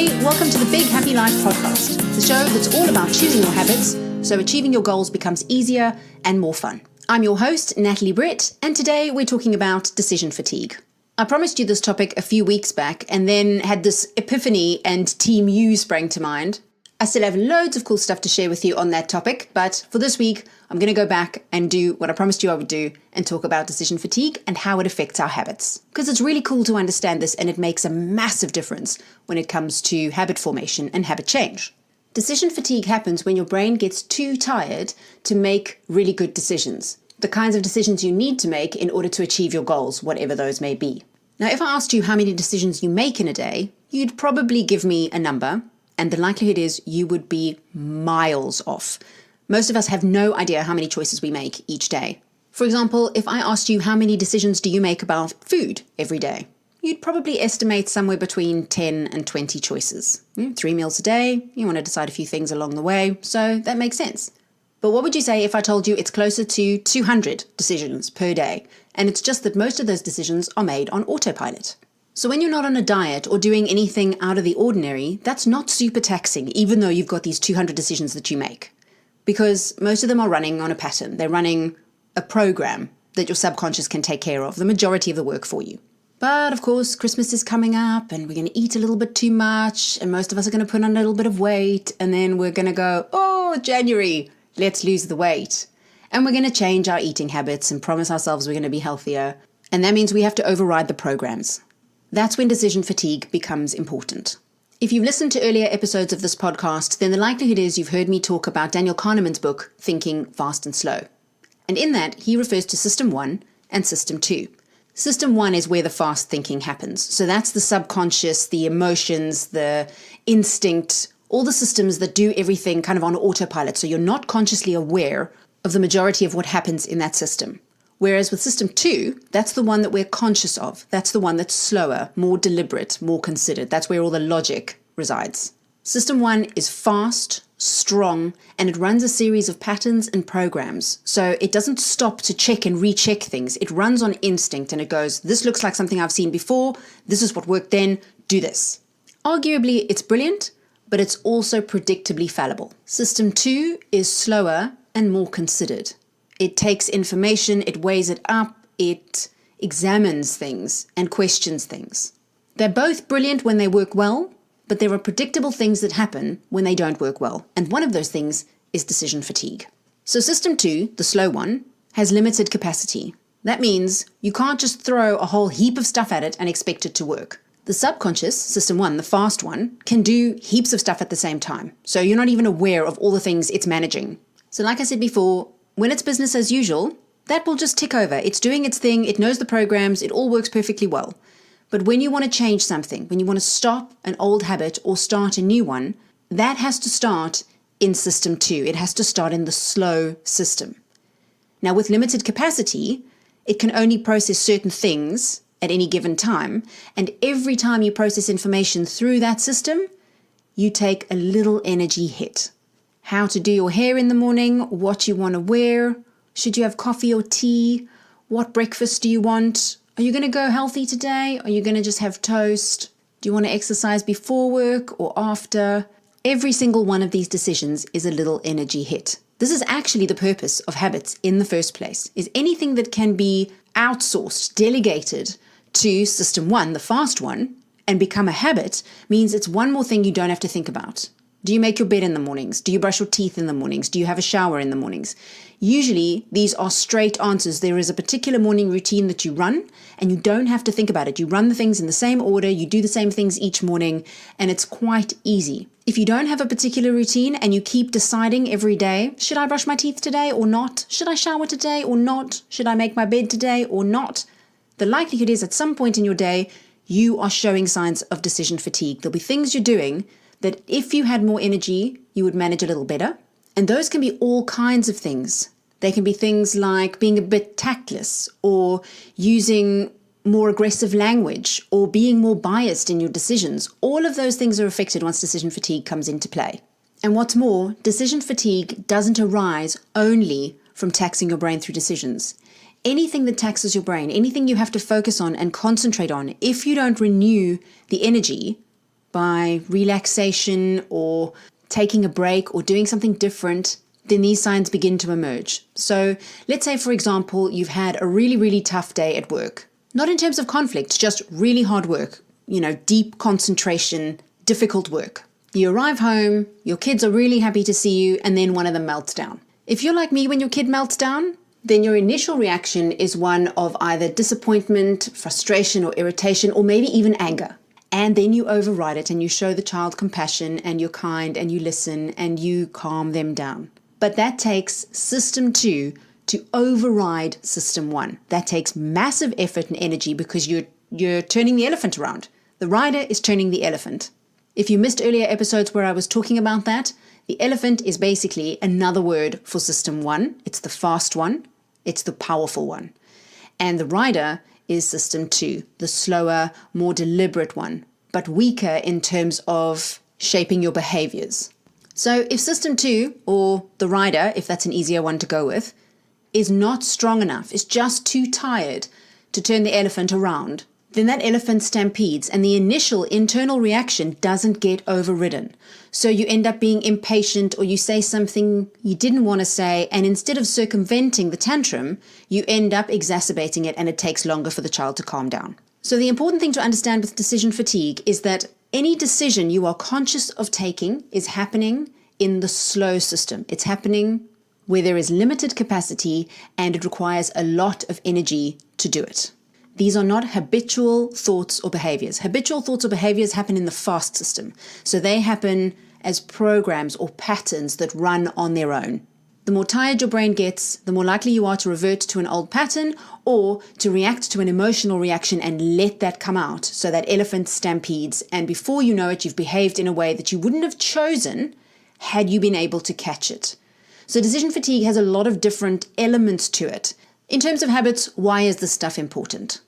Hey, welcome to the Big Happy Life podcast, the show that's all about choosing your habits so achieving your goals becomes easier and more fun. I'm your host, Natalie Britt, and today we're talking about decision fatigue. I promised you this topic a few weeks back and then had this epiphany and Team U sprang to mind. I still have loads of cool stuff to share with you on that topic, but for this week, I'm going to go back and do what I promised you I would do and talk about decision fatigue and how it affects our habits. Because it's really cool to understand this and it makes a massive difference when it comes to habit formation and habit change. Decision fatigue happens when your brain gets too tired to make really good decisions. The kinds of decisions you need to make in order to achieve your goals, whatever those may be. Now, if I asked you how many decisions you make in a day, you'd probably give me a number. And the likelihood is you would be miles off. Most of us have no idea how many choices we make each day. For example, if I asked you how many decisions do you make about food every day, you'd probably estimate somewhere between 10 and 20 choices. 3 meals a day, you want to decide a few things along the way, so that makes sense. But what would you say if I told you it's closer to 200 decisions per day, and it's just that most of those decisions are made on autopilot? So when you're not on a diet or doing anything out of the ordinary, that's not super taxing, even though you've got these 200 decisions that you make. Because most of them are running on a pattern. They're running a program that your subconscious can take care of, the majority of the work for you. But of course, Christmas is coming up and we're going to eat a little bit too much and most of us are going to put on a little bit of weight and then we're going to go, oh, January, let's lose the weight. And we're going to change our eating habits and promise ourselves we're going to be healthier. And that means we have to override the programs. That's when decision fatigue becomes important. If you've listened to earlier episodes of this podcast, then the likelihood is you've heard me talk about Daniel Kahneman's book, Thinking Fast and Slow. And in that, he refers to System 1 and System 2. System 1 is where the fast thinking happens. So that's the subconscious, the emotions, the instinct, all the systems that do everything kind of on autopilot. So you're not consciously aware of the majority of what happens in that system. Whereas with System 2, that's the one that we're conscious of. That's the one that's slower, more deliberate, more considered. That's where all the logic resides. System 1 is fast, strong, and it runs a series of patterns and programs. So it doesn't stop to check and recheck things. It runs on instinct and it goes, this looks like something I've seen before. This is what worked then. Do this. Arguably, it's brilliant, but it's also predictably fallible. System 2 is slower and more considered. It takes information, it weighs it up, it examines things and questions things. They're both brilliant when they work well, but there are predictable things that happen when they don't work well. And one of those things is decision fatigue. So System 2, the slow one, has limited capacity. That means you can't just throw a whole heap of stuff at it and expect it to work. The subconscious, System 1, the fast one, can do heaps of stuff at the same time. So you're not even aware of all the things it's managing. So like I said before, when it's business as usual, that will just tick over. It's doing its thing, it knows the programs, it all works perfectly well. But when you want to change something, when you want to stop an old habit or start a new one, that has to start in System 2. It has to start in the slow system. Now with limited capacity, it can only process certain things at any given time. And every time you process information through that system, you take a little energy hit. How to do your hair in the morning, what you want to wear, should you have coffee or tea, what breakfast do you want, are you going to go healthy today, are you going to just have toast, do you want to exercise before work or after? Every single one of these decisions is a little energy hit. This is actually the purpose of habits in the first place, is anything that can be outsourced, delegated to System 1, the fast one, and become a habit means it's one more thing you don't have to think about. Do you make your bed in the mornings? Do you brush your teeth in the mornings? Do you have a shower in the mornings? Usually, these are straight answers. There is a particular morning routine that you run, and you don't have to think about it. You run the things in the same order, you do the same things each morning, and it's quite easy. If you don't have a particular routine and you keep deciding every day, should I brush my teeth today or not? Should I shower today or not? Should I make my bed today or not? The likelihood is at some point in your day, you are showing signs of decision fatigue. There'll be things you're doing that if you had more energy, you would manage a little better. And those can be all kinds of things. They can be things like being a bit tactless or using more aggressive language or being more biased in your decisions. All of those things are affected once decision fatigue comes into play. And what's more, decision fatigue doesn't arise only from taxing your brain through decisions. Anything that taxes your brain, anything you have to focus on and concentrate on, if you don't renew the energy, by relaxation or taking a break or doing something different, then these signs begin to emerge. So let's say, for example, you've had a really, really tough day at work. Not in terms of conflict, just really hard work, deep concentration, difficult work. You arrive home, your kids are really happy to see you, and then one of them melts down. If you're like me when your kid melts down, then your initial reaction is one of either disappointment, frustration, or irritation, or maybe even anger. And then you override it and you show the child compassion and you're kind and you listen and you calm them down. But that takes system 2 to override system 1. That takes massive effort and energy because you're turning the elephant around. The rider is turning the elephant. If you missed earlier episodes where I was talking about that, the elephant is basically another word for system 1. It's the fast one. It's the powerful one. And the rider is system 2, the slower, more deliberate one, but weaker in terms of shaping your behaviors. So if system 2, or the rider, if that's an easier one to go with, is not strong enough, is just too tired to turn the elephant around, then that elephant stampedes and the initial internal reaction doesn't get overridden. So you end up being impatient or you say something you didn't want to say, and instead of circumventing the tantrum, you end up exacerbating it and it takes longer for the child to calm down. So the important thing to understand with decision fatigue is that any decision you are conscious of taking is happening in the slow system. It's happening where there is limited capacity and it requires a lot of energy to do it. These are not habitual thoughts or behaviors. Habitual thoughts or behaviors happen in the fast system. So they happen as programs or patterns that run on their own. The more tired your brain gets, the more likely you are to revert to an old pattern or to react to an emotional reaction and let that come out. So that elephant stampedes, and before you know it, you've behaved in a way that you wouldn't have chosen had you been able to catch it. So decision fatigue has a lot of different elements to it. In terms of habits, why is this stuff important?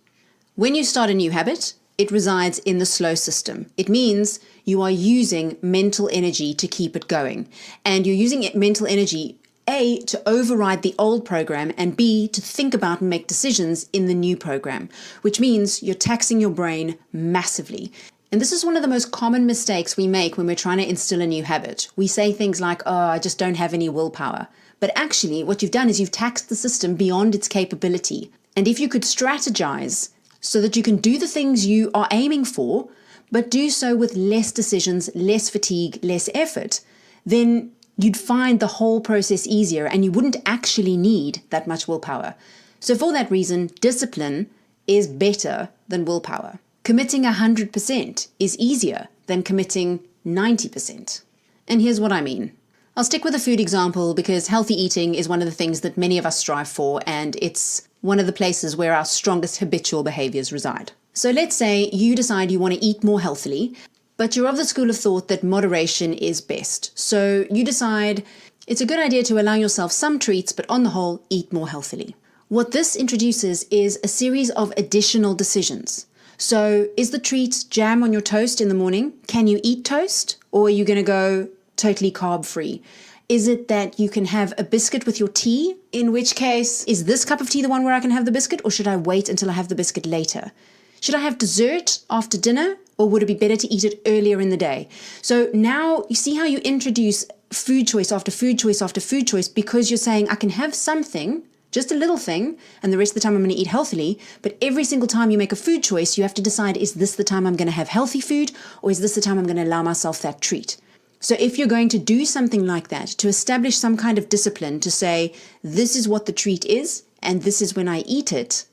When you start a new habit, it resides in the slow system. It means you are using mental energy to keep it going. And you're using mental energy, A, to override the old program, and B, to think about and make decisions in the new program, which means you're taxing your brain massively. And this is one of the most common mistakes we make when we're trying to instill a new habit. We say things like, oh, I just don't have any willpower. But actually, what you've done is you've taxed the system beyond its capability. And if you could strategize so that you can do the things you are aiming for, but do so with less decisions, less fatigue, less effort, then you'd find the whole process easier and you wouldn't actually need that much willpower. So for that reason, discipline is better than willpower. Committing 100% is easier than committing 90%. And here's what I mean. I'll stick with a food example because healthy eating is one of the things that many of us strive for, and it's one of the places where our strongest habitual behaviors reside. So let's say you decide you want to eat more healthily, but you're of the school of thought that moderation is best. So you decide it's a good idea to allow yourself some treats, but on the whole, eat more healthily. What this introduces is a series of additional decisions. So is the treat jam on your toast in the morning? Can you eat toast? Or are you going to go totally carb free? Is it that you can have a biscuit with your tea? In which case, is this cup of tea the one where I can have the biscuit, or should I wait until I have the biscuit later? Should I have dessert after dinner, or would it be better to eat it earlier in the day? So now you see how you introduce food choice after food choice after food choice, because you're saying I can have something, just a little thing, and the rest of the time I'm going to eat healthily. But every single time you make a food choice, you have to decide, is this the time I'm going to have healthy food, or is this the time I'm going to allow myself that treat? So if you're going to do something like that, to establish some kind of discipline, to say, this is what the treat is, and this is when I eat it,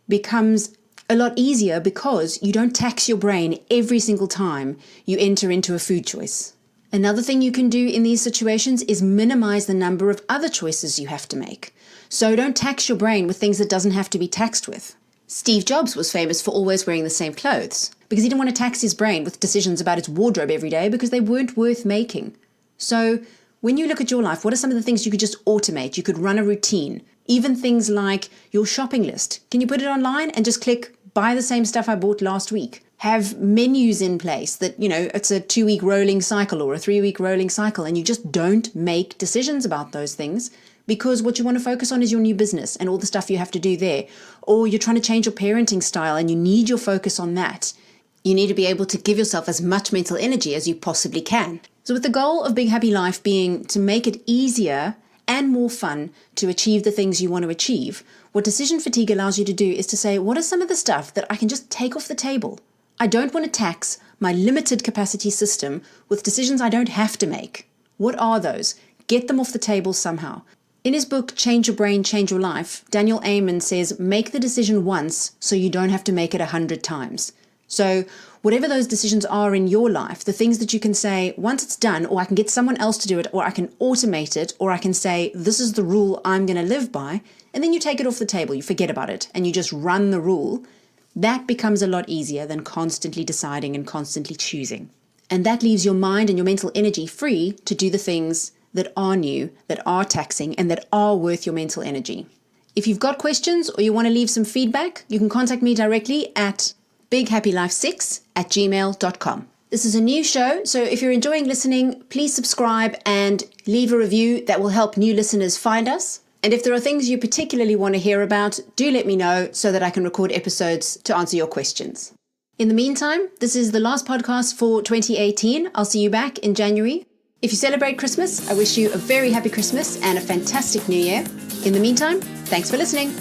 becomes a lot easier because you don't tax your brain every single time you enter into a food choice. Another thing you can do in these situations is minimize the number of other choices you have to make. So don't tax your brain with things that doesn't have to be taxed with. Steve Jobs was famous for always wearing the same clothes because he didn't want to tax his brain with decisions about its wardrobe every day because they weren't worth making. So when you look at your life, what are some of the things you could just automate? You could run a routine. Even things like your shopping list. Can you put it online and just click buy the same stuff I bought last week? Have menus in place that, it's a 2-week rolling cycle or a 3-week rolling cycle, and you just don't make decisions about those things because what you want to focus on is your new business and all the stuff you have to do there. Or you're trying to change your parenting style and you need your focus on that. You need to be able to give yourself as much mental energy as you possibly can. So with the goal of Big Happy Life being to make it easier and more fun to achieve the things you want to achieve, what decision fatigue allows you to do is to say, what are some of the stuff that I can just take off the table? I don't want to tax my limited capacity system with decisions I don't have to make. What are those? Get them off the table somehow. In his book, Change Your Brain, Change Your Life, Daniel Amen says, make the decision once so you don't have to make it 100 times. So whatever those decisions are in your life, the things that you can say, once it's done, or I can get someone else to do it, or I can automate it, or I can say, this is the rule I'm going to live by, and then you take it off the table, you forget about it, and you just run the rule, that becomes a lot easier than constantly deciding and constantly choosing. And that leaves your mind and your mental energy free to do the things that are new, that are taxing, and that are worth your mental energy. If you've got questions or you want to leave some feedback, you can contact me directly at bighappylife6@gmail.com. This is a new show, so if you're enjoying listening, please subscribe and leave a review that will help new listeners find us. And if there are things you particularly want to hear about, do let me know so that I can record episodes to answer your questions. In the meantime, this is the last podcast for 2018. I'll see you back in January. If you celebrate Christmas, I wish you a very happy Christmas and a fantastic New Year. In the meantime, thanks for listening.